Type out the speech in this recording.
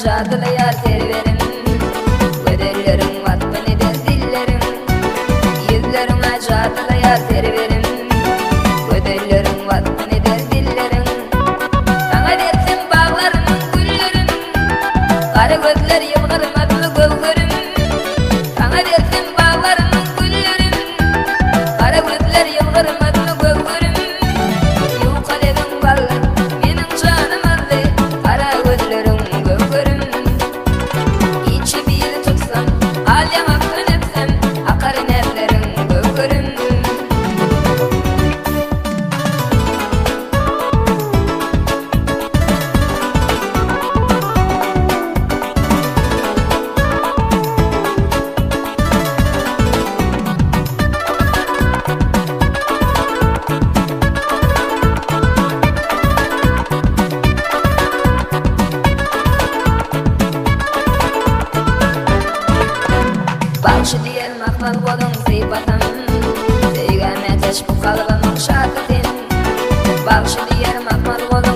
aşağıda yar terverim. Gödelerim vatman eder dillerim. Yüzlerim aşağıda yar terverim. Gödelerim vatman eder dillerim. Sana dersim bağlarımın güllerim. Kara gözler yılgırmadı gözlerim. Sana dersim bağlarımın güllerim. Kara gözler yılgırmadı gözlerim. Yuqaledin ballar mening canım aldı. Kara gözlerim gözlerim. İçi bir tutsam al yamaktan etsem akar nerlerim gözlerim. Bağışı diyen makmal bolun seypatam. Seygame teş bu kalbamın şarkıtın. Bağışı diyen makmal bolun